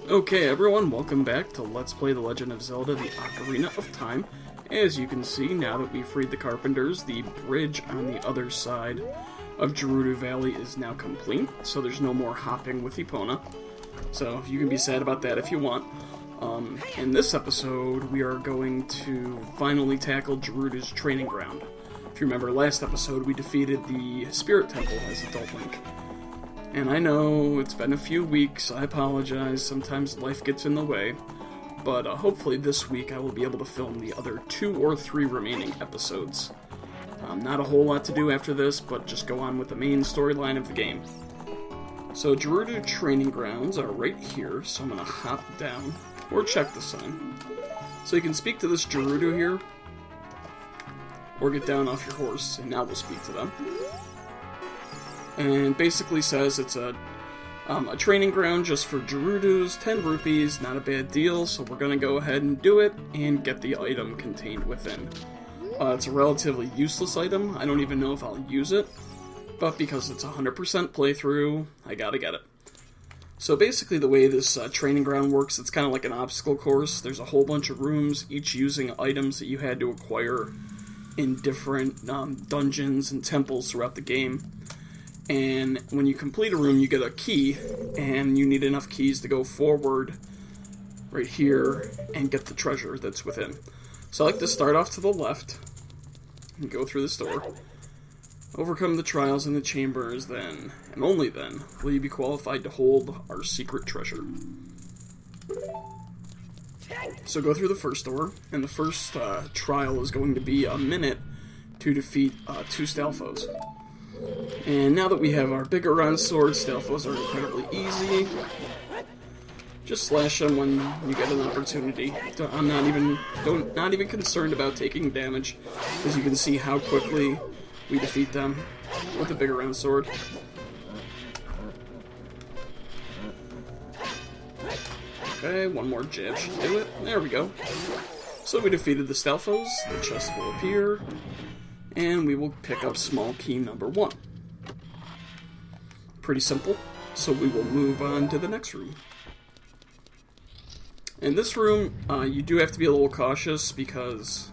Okay everyone, welcome back to Let's Play The Legend of Zelda, the Ocarina of Time. As you can see, now that we've freed the Carpenters, the bridge on the other side of Gerudo Valley is now complete, so there's no more hopping with Epona. So you can be sad about that if you want. In this episode, we are going to finally tackle Gerudo's Training Ground. If you remember last episode, we defeated the Spirit Temple as Adult Link. And I know it's been a few weeks, I apologize, sometimes life gets in the way, but hopefully this week I will be able to film the other 2 or 3 remaining episodes. Not a whole lot to do after this, but just go on with the main storyline of the game. So Gerudo Training Grounds are right here, so I'm going to hop down, or check the sign. So you can speak to this Gerudo here, or get down off your horse, and now we'll speak to them. And basically says it's a training ground just for Gerudos, 10 rupees, not a bad deal, so we're going to go ahead and do it and get the item contained within. It's a relatively useless item, I don't even know if I'll use it, but because it's 100% playthrough, I gotta get it. So basically the way this training ground works, it's kind of like an obstacle course. There's a whole bunch of rooms, each using items that you had to acquire in different dungeons and temples throughout the game. And when you complete a room, you get a key, and you need enough keys to go forward right here and get the treasure that's within. So I like to start off to the left and go through this door. Overcome the trials in the chambers, then, and only then, will you be qualified to hold our secret treasure. So go through the first door, and the first trial is going to be a minute to defeat 2 Stalfos. And now that we have our bigger round swords, Stalfos are incredibly easy. Just slash them when you get an opportunity. I'm not even concerned about taking damage, as you can see how quickly we defeat them with a bigger round sword. Okay, one more jab should do it. There we go. So we defeated the Stalfos, the chest will appear, and we will pick up small key number 1. Pretty simple, so we will move on to the next room. In this room, you do have to be a little cautious because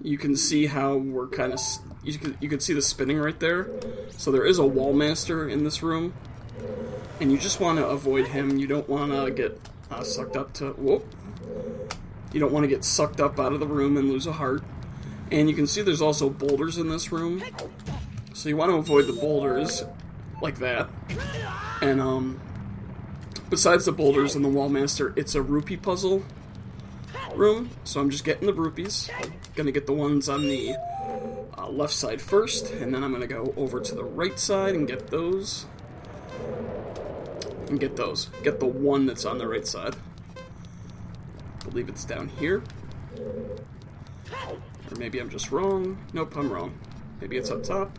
you can see how we're kind of... You can see the spinning right there. So there is a wall master in this room, and you just want to avoid him. You don't want to get sucked up to... Whoop! You don't want to get sucked up out of the room and lose a heart. And you can see there's also boulders in this room, so you want to avoid the boulders like that. And besides the boulders and the wallmaster, it's a rupee puzzle room, so I'm just getting the rupees. Gonna get the ones on the left side first, and then I'm gonna go over to the right side and get those. And get those. Get the one that's on the right side. I believe it's down here. Or maybe I'm just wrong. Nope, I'm wrong. Maybe it's up top.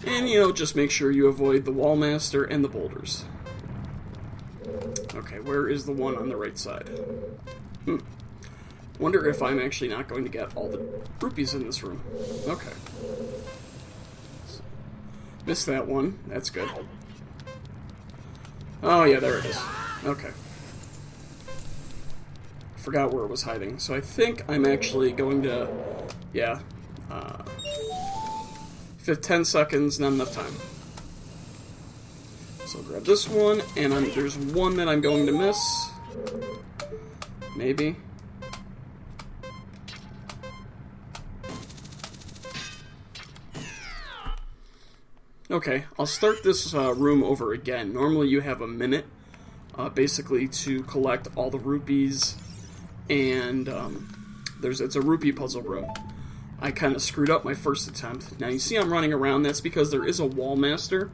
And, just make sure you avoid the wallmaster and the boulders. Okay, where is the one on the right side? Wonder if I'm actually not going to get all the rupees in this room. Okay. Missed that one. That's good. Oh, yeah, there it is. Okay. Forgot where it was hiding. So I think I'm actually going to... Yeah. 10 seconds, not enough time. So I'll grab this one, and there's one that I'm going to miss. Maybe. Okay, I'll start this room over again. Normally you have a minute, basically, to collect all the rupees, and it's a rupee puzzle room. I kind of screwed up my first attempt. Now you see I'm running around. That's because there is a wall master,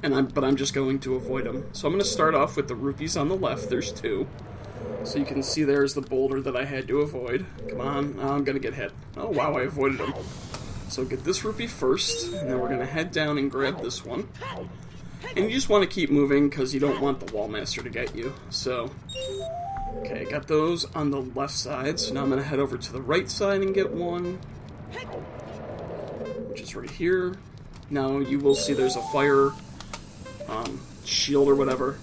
but I'm just going to avoid him. So I'm going to start off with the rupees on the left. There's 2. So you can see there's the boulder that I had to avoid. Come on, I'm going to get hit. Oh wow, I avoided him. So get this rupee first, and then we're going to head down and grab this one. And you just want to keep moving because you don't want the wall master to get you. So, okay, got those on the left side. So now I'm going to head over to the right side and get one, which is right here. Now you will see there's a fire shield or whatever.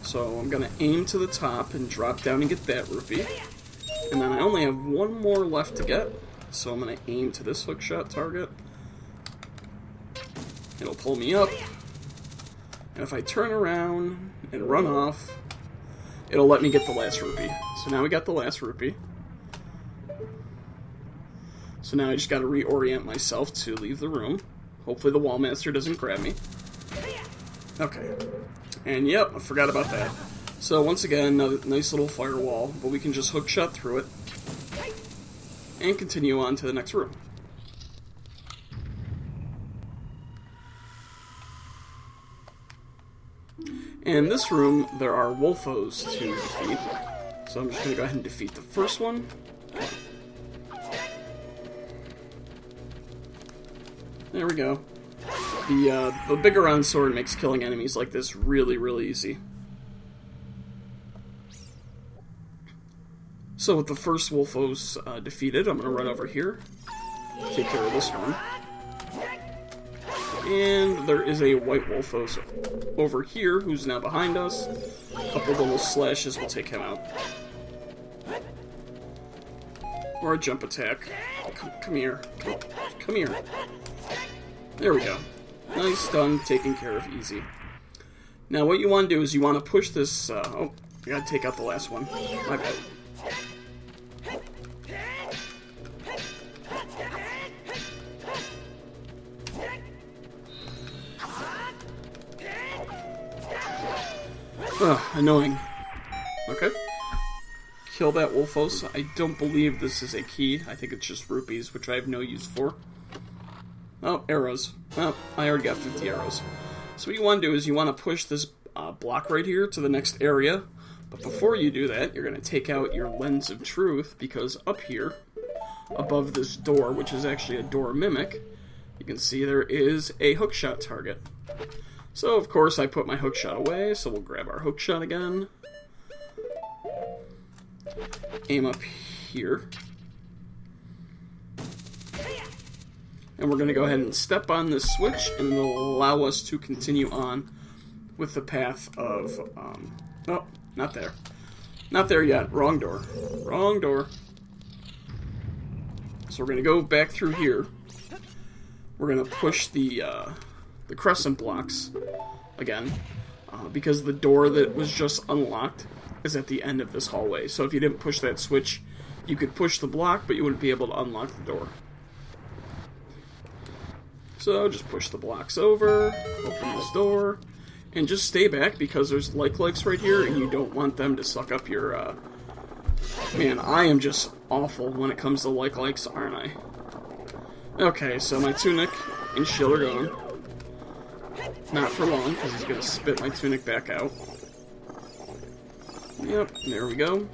So So I'm going to aim to the top and drop down and get that rupee. And then I only have one more left to get, so I'm going to aim to this hookshot target. It'll pull me up. And if I turn around and run off, it'll let me get the last rupee. So now we got the last rupee. So now I just got to reorient myself to leave the room. Hopefully the wall master doesn't grab me. Okay. And yep, I forgot about that. So once again, another nice little firewall, but we can just hookshot through it and continue on to the next room. In this room, there are Wolfos to defeat. So I'm just going to go ahead and defeat the first one. There we go. The bigger round sword makes killing enemies like this really, really easy. So with the first Wolfos defeated, I'm going to run over here, take care of this one. And there is a white Wolfos over here who's now behind us. A couple little slashes will take him out. Or a jump attack. Come here. Come here. There we go. Nice, done, taken care of, easy. Now what you want to do is you want to push this... oh, I gotta take out the last one. My bad. Ugh, annoying. Okay. Kill that Wolfos. I don't believe this is a key. I think it's just rupees, which I have no use for. Oh, arrows. Well, I already got 50 arrows. So what you want to do is you want to push this block right here to the next area. But before you do that, you're going to take out your Lens of Truth, because up here, above this door, which is actually a door mimic, you can see there is a hookshot target. So, of course, I put my hookshot away, so we'll grab our hookshot again. Aim up here. And we're going to go ahead and step on this switch, and it'll allow us to continue on with the path of... oh, not there. Not there yet. Wrong door. Wrong door. So we're going to go back through here. We're going to push the crescent blocks again, because the door that was just unlocked is at the end of this hallway. So if you didn't push that switch, you could push the block, but you wouldn't be able to unlock the door. So just push the blocks over, open this door, and just stay back because there's like-likes right here, and you don't want them to suck up your... Man, I am just awful when it comes to like-likes, aren't I? Okay, so my tunic and shield are gone. Not for long, because he's going to spit my tunic back out. Yep, there we go.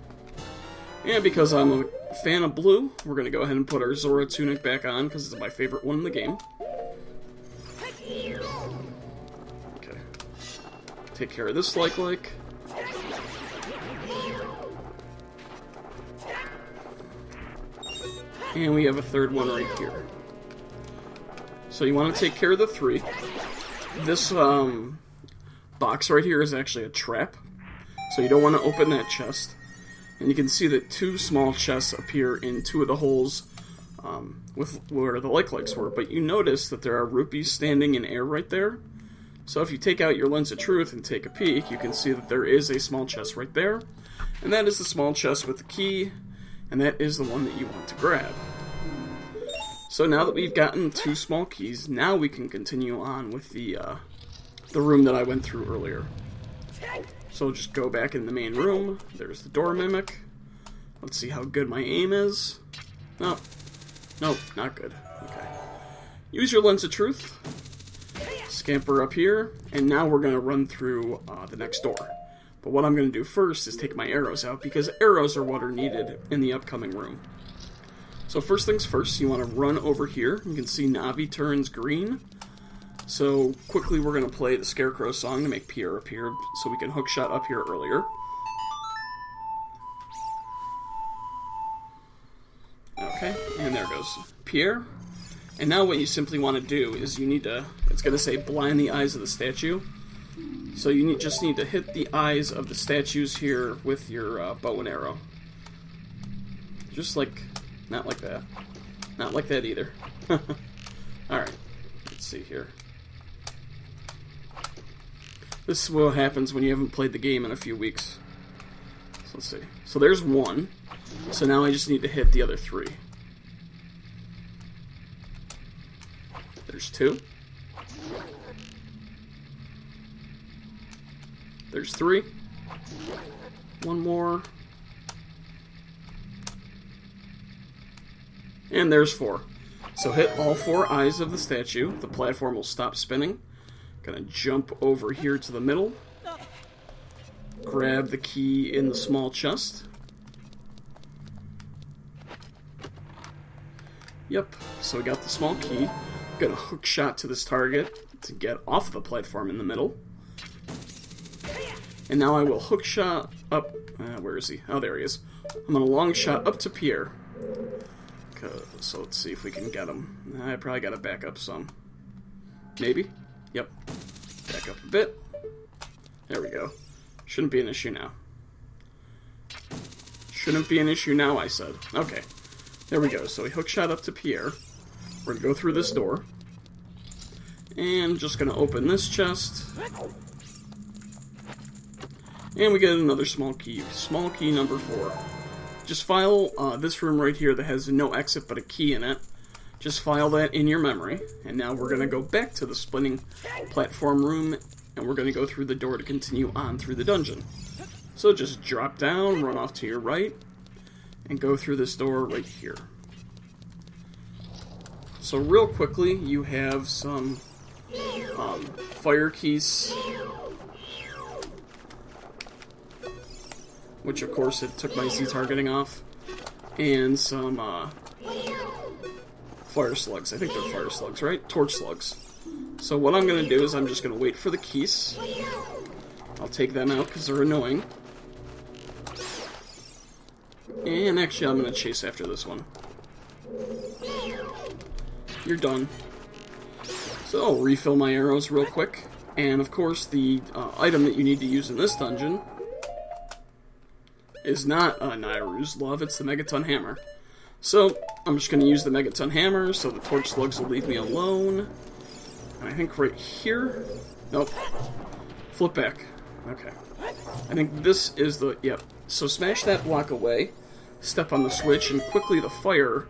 And because I'm a fan of blue, we're going to go ahead and put our Zora tunic back on, because it's my favorite one in the game. Okay. Take care of this like. And we have a third one right here. So you want to take care of the three. This box right here is actually a trap, so you don't want to open that chest. And you can see that two small chests appear in two of the holes with where the like-likes were. But you notice that there are rupees standing in air right there. So if you take out your Lens of Truth and take a peek, you can see that there is a small chest right there. And that is the small chest with the key, and that is the one that you want to grab. So now that we've gotten two small keys, now we can continue on with the room that I went through earlier. So we'll just go back in the main room. There's the door mimic. Let's see how good my aim is. No. Nope, not good. Okay. Use your Lens of Truth. Scamper up here. And now we're going to run through the next door. But what I'm going to do first is take my arrows out, because arrows are what are needed in the upcoming room. So first things first, you want to run over here. You can see Navi turns green. So quickly we're going to play the Scarecrow song to make Pierre appear, so we can hookshot up here earlier. Okay, and there goes Pierre. And now what you simply want to do is you need to, it's going to say blind the eyes of the statue. So you just need to hit the eyes of the statues here with your bow and arrow. Just like, not like that. Not like that either. Alright, let's see here. This is what happens when you haven't played the game in a few weeks. So let's see. So there's one. So now I just need to hit the other three. There's two. There's three. One more. And there's four. So hit all four eyes of the statue. The platform will stop spinning. Gonna jump over here to the middle. Grab the key in the small chest. Yep, so we got the small key. Gonna hook shot to this target to get off the platform in the middle. And now I will hook shot up. Where is he? Oh, there he is. I'm gonna long shot up to Pierre. So let's see if we can get him. I probably gotta back up some. Maybe? Yep. Back up a bit. There we go. Shouldn't be an issue now. Shouldn't be an issue now, I said. Okay. There we go. So we hook shot up to Pierre. We're gonna go through this door. And just gonna open this chest. And we get another small key. Small key number 4. Just file this room right here that has no exit but a key in it. Just file that in your memory. And now we're going to go back to the spinning platform room. And we're going to go through the door to continue on through the dungeon. So just drop down, run off to your right. And go through this door right here. So real quickly, you have some fire keys. Which, of course, it took my Z-targeting off. And some fire slugs. I think they're fire slugs, right? Torch slugs. So what I'm going to do is I'm just going to wait for the keys. I'll take them out because they're annoying. And actually, I'm going to chase after this one. You're done. So I'll refill my arrows real quick. And, of course, the item that you need to use in this dungeon is not Nairu's love, it's the Megaton Hammer. So, I'm just going to use the Megaton Hammer, so the torch slugs will leave me alone. And I think right here... Nope. Flip back. Okay. I think this is the... Yep. So smash that block away, step on the switch, and quickly the fire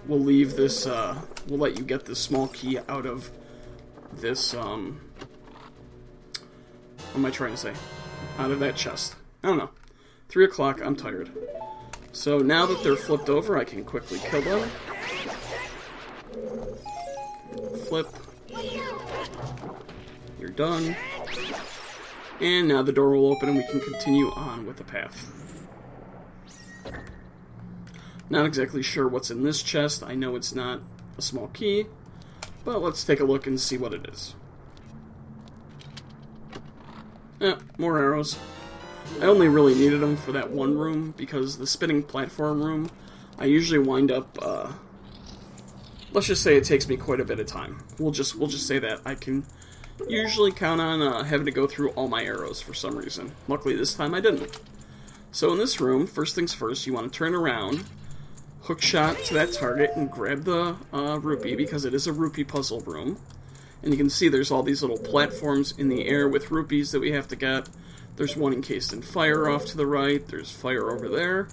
will leave this, will let you get this small key out of this, what am I trying to say? Out of that chest. I don't know. 3 o'clock, I'm tired. So now that they're flipped over, I can quickly kill them. Flip. You're done. And now the door will open and we can continue on with the path. Not exactly sure what's in this chest. I know it's not a small key, but let's take a look and see what it is. More arrows. I only really needed them for that one room, because the spinning platform room, I usually wind up, let's just say it takes me quite a bit of time. We'll just say that. I can usually count on having to go through all my arrows for some reason. Luckily this time I didn't. So in this room, first things first, you want to turn around, hook shot to that target, and grab the rupee, because it is a rupee puzzle room. And you can see there's all these little platforms in the air with rupees that we have to get. There's one encased in fire off to the right. There's fire over there.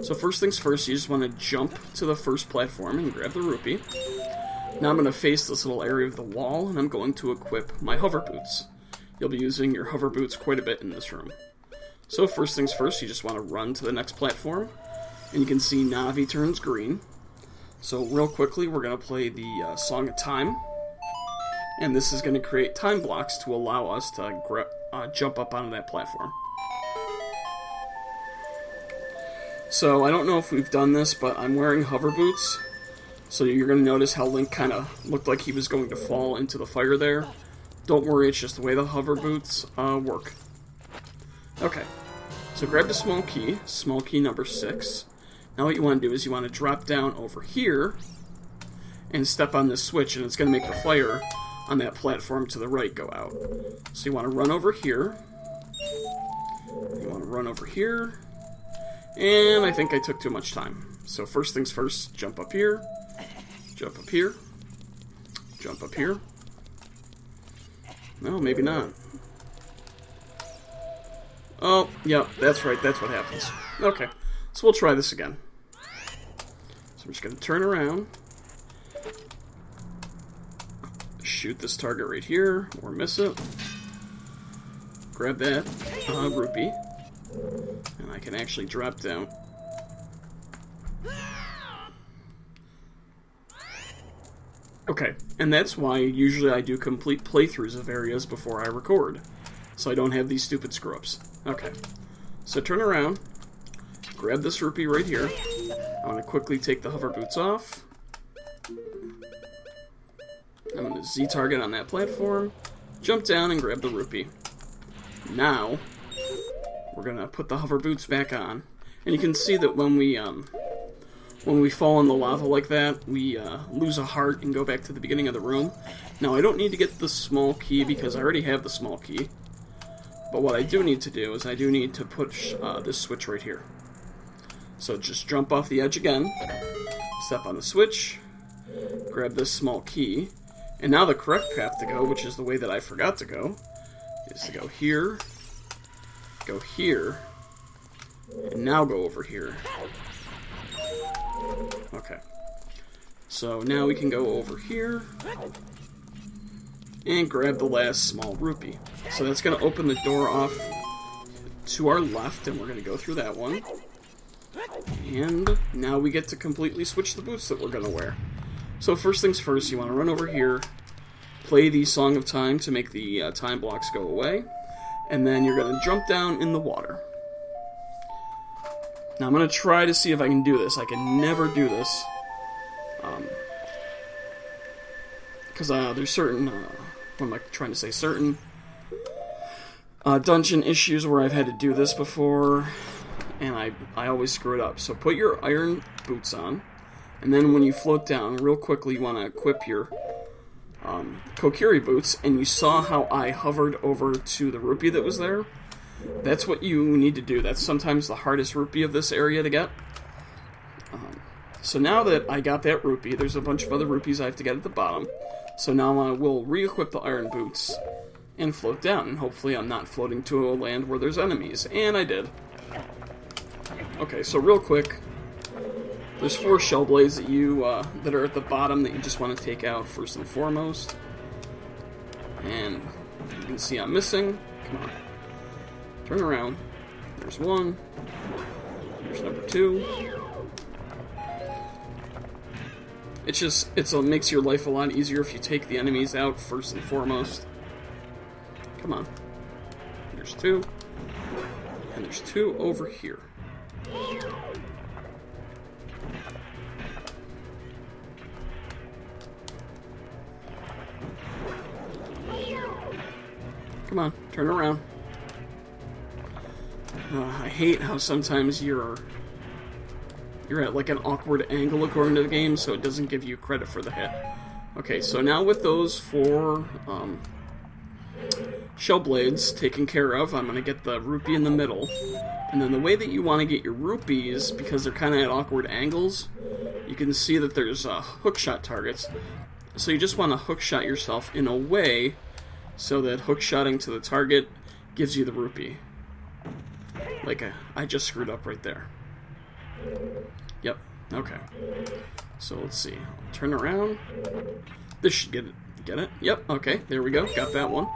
So first things first, you just want to jump to the first platform and grab the rupee. Now I'm going to face this little area of the wall, and I'm going to equip my hover boots. You'll be using your hover boots quite a bit in this room. So first things first, you just want to run to the next platform. And you can see Navi turns green. So real quickly, we're going to play the Song of Time. And this is going to create time blocks to allow us to jump up onto that platform. So I don't know if we've done this, but I'm wearing hover boots. So you're going to notice how Link kind of looked like he was going to fall into the fire there. Don't worry, it's just the way the hover boots work. Okay, so grab the small key number 6. Now what you want to do is you want to drop down over here and step on this switch, and it's going to make the fire on that platform to the right go out. So you want to run over here. You want to run over here. And I think I took too much time. So first things first, jump up here. Jump up here. Jump up here. No, maybe not. Oh, yeah, that's right, that's what happens. Okay, so we'll try this again. So I'm just going to turn around. Shoot this target right here, or miss it. Grab that rupee. And I can actually drop down. Okay, and that's why usually I do complete playthroughs of areas before I record. So I don't have these stupid screw-ups. Okay, so turn around. Grab this rupee right here. I'm going to quickly take the hover boots off. I'm going to Z-target on that platform. Jump down and grab the rupee. Now, we're going to put the hover boots back on. And you can see that when we fall in the lava like that, we lose a heart and go back to the beginning of the room. Now, I don't need to get the small key because I already have the small key. But what I do need to do is I do need to push this switch right here. So just jump off the edge again, step on the switch, grab this small key, and now the correct path to go, which is the way that I forgot to go, is to go here, and now go over here. Okay. So now we can go over here and grab the last small rupee. So that's going to open the door off to our left, and we're going to go through that one. And now we get to completely switch the boots that we're going to wear. So first things first, you want to run over here, play the Song of Time to make the time blocks go away, and then you're going to jump down in the water. Now I'm going to try to see if I can do this. I can never do this. Because there's certain, what am I trying to say, certain dungeon issues where I've had to do this before, and I always screw it up. So put your iron boots on, and then when you float down, real quickly you want to equip your Kokiri boots, and you saw how I hovered over to the rupee that was there? That's what you need to do. That's sometimes the hardest rupee of this area to get. So now that I got that rupee, there's a bunch of other rupees I have to get at the bottom. So now I will re-equip the iron boots and float down, and hopefully I'm not floating to a land where there's enemies. And I did. Okay, so real quick, there's 4 shell blades that that are at the bottom that you just want to take out first and foremost. And you can see I'm missing. Come on. Turn around. There's 1. There's number 2. It makes your life a lot easier if you take the enemies out first and foremost. Come on. There's 2. And there's 2 over here. Come on, turn around. I hate how sometimes you're at like an awkward angle according to the game, so it doesn't give you credit for the hit. Okay, so now with those 4 shell blades taken care of, I'm going to get the rupee in the middle. And then the way that you want to get your rupees, because they're kind of at awkward angles, you can see that there's hookshot targets. So you just want to hookshot yourself in a way so that hookshotting to the target gives you the rupee. Like I just screwed up right there. Yep, okay. So let's see. Turn around. This should get it. Get it? Yep, okay, there we go. Got that one.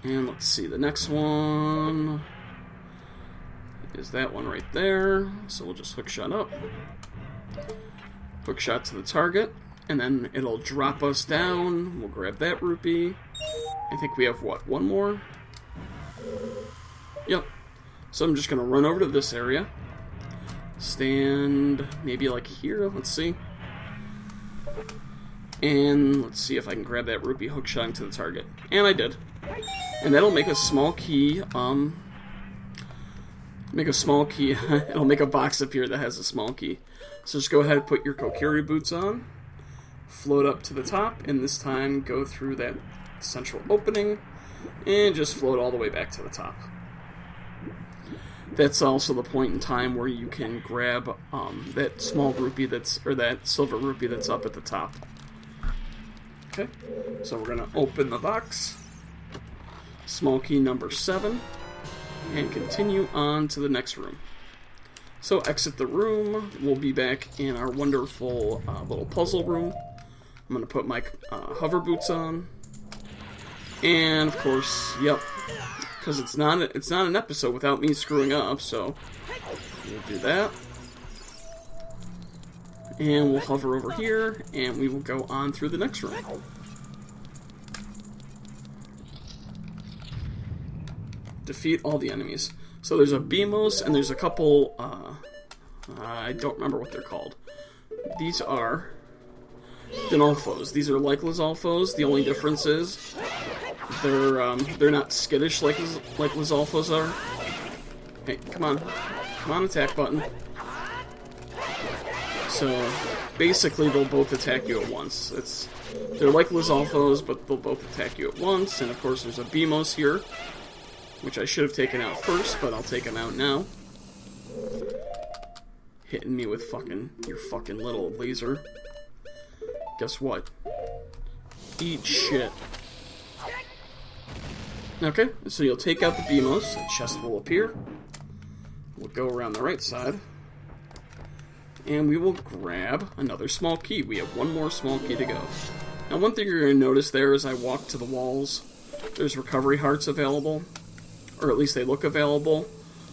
And let's see, the next one is that one right there. So we'll just hookshot up. Hookshot to the target. And then it'll drop us down. We'll grab that rupee. I think we have, what, 1 more? Yep. So I'm just going to run over to this area. Stand maybe like here. Let's see. And let's see if I can grab that rupee hookshot to the target. And I did. And that'll make a small key. It'll make a box appear that has a small key. So just go ahead and put your Kokiri boots on. float up to the top, and this time go through that central opening, and just float all the way back to the top. That's also the point in time where you can grab that small rupee or that silver rupee that's up at the top. Okay, so we're going to open the box, small key number 7, and continue on to the next room. So exit the room, we'll be back in our wonderful little puzzle room. I'm going to put my hover boots on, and of course, yep, because it's not an episode without me screwing up, so we'll do that. And we'll hover over here, and we will go on through the next room. Defeat all the enemies. So there's a Beamos, and there's a couple, I don't remember what they're called. These are Dinolfos. These are like Lizalfos. The only difference is they're not skittish like Lizalfos are. Hey, come on, attack button. So basically, they'll both attack you at once. They're like Lizalfos, but they'll both attack you at once. And of course, there's a Beamos here, which I should have taken out first, but I'll take him out now. Hitting me with your fucking little laser. Guess what? Eat shit. Okay, so you'll take out the Beamos, the chest will appear. We'll go around the right side. And we will grab another small key. We have one more small key to go. Now, one thing you're going to notice there as I walk to the walls, there's recovery hearts available. Or at least they look available.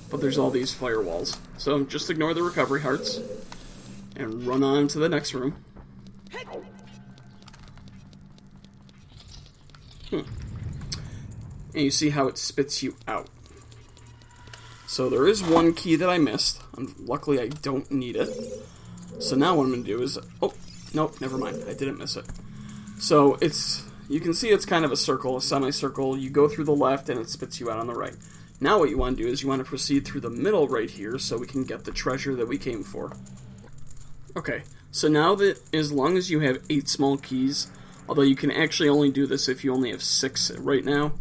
But there's all these firewalls. So just ignore the recovery hearts. And run on to the next room. And you see how it spits you out. So there is one key that I missed. Luckily, I don't need it. So now what I'm going to do is... Oh, nope, never mind. I didn't miss it. So you can see it's kind of a circle, a semicircle. You go through the left and it spits you out on the right. Now what you want to do is you want to proceed through the middle right here so we can get the treasure that we came for. Okay, so now that as long as you have 8 small keys, although you can actually only do this if you only have 6 right now,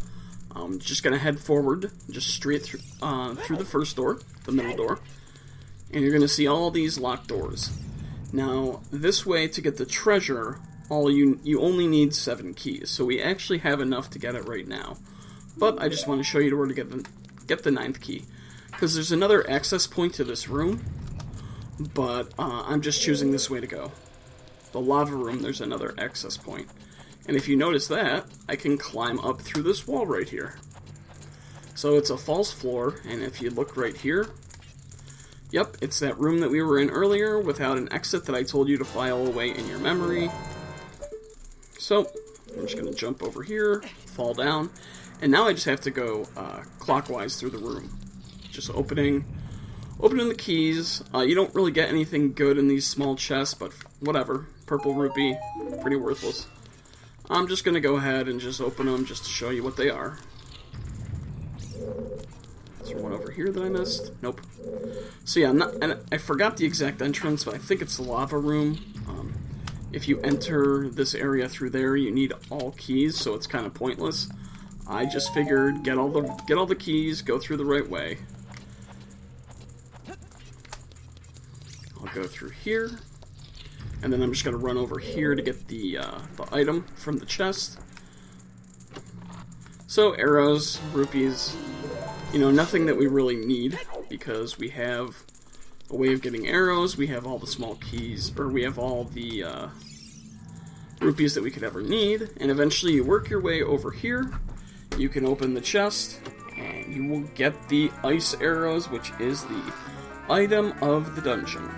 just going to head forward, just straight through the first door, the middle door, and you're going to see all these locked doors. Now, this way to get the treasure, you only need 7 keys, so we actually have enough to get it right now. But I just want to show you where to get the 9th key, because there's another access point to this room, but I'm just choosing this way to go. The lava room, there's another access point. And if you notice that, I can climb up through this wall right here. So it's a false floor, and if you look right here, yep, it's that room that we were in earlier without an exit that I told you to file away in your memory. So, I'm just going to jump over here, fall down, and now I just have to go clockwise through the room. Just opening the keys. You don't really get anything good in these small chests, but whatever. Purple rupee, pretty worthless. I'm just going to go ahead and just open them just to show you what they are. Is there one over here that I missed? Nope. So yeah, I forgot the exact entrance, but I think it's the lava room. If you enter this area through there, you need all keys, so it's kind of pointless. I just figured get all the keys, go through the right way. I'll go through here. And then I'm just going to run over here to get the item from the chest. So, arrows, rupees, nothing that we really need, because we have a way of getting arrows, we have all the small keys, or we have all the rupees that we could ever need, and eventually you work your way over here, you can open the chest, and you will get the ice arrows, which is the item of the dungeon.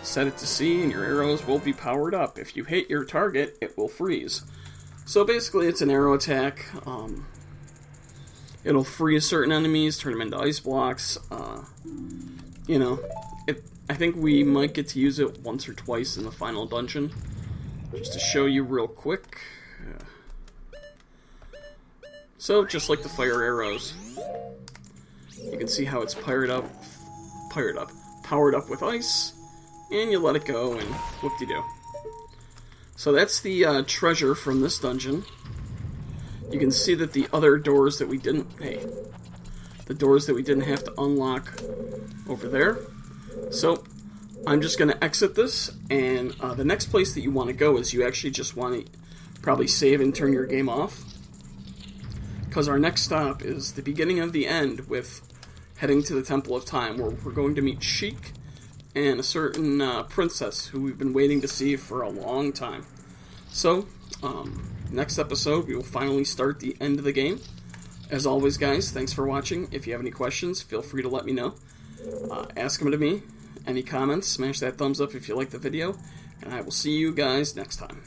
Set it to C and your arrows will be powered up. If you hit your target, it will freeze. So basically it's an arrow attack. It'll freeze certain enemies, turn them into ice blocks. I think we might get to use it once or twice in the final dungeon. Just to show you real quick. So, just like the fire arrows, you can see how it's powered up with ice. and you let it go, and whoop-de-doo. So that's the treasure from this dungeon. You can see that the other doors that we didn't... the doors that we didn't have to unlock over there. So I'm just going to exit this, and the next place that you want to go is you actually just want to probably save and turn your game off, because our next stop is the beginning of the end with heading to the Temple of Time, where we're going to meet Sheik and a certain princess who we've been waiting to see for a long time. So, next episode we will finally start the end of the game. As always, guys, thanks for watching. If you have any questions, feel free to let me know. Ask them to me. Any comments, smash that thumbs up if you like the video, and I will see you guys next time.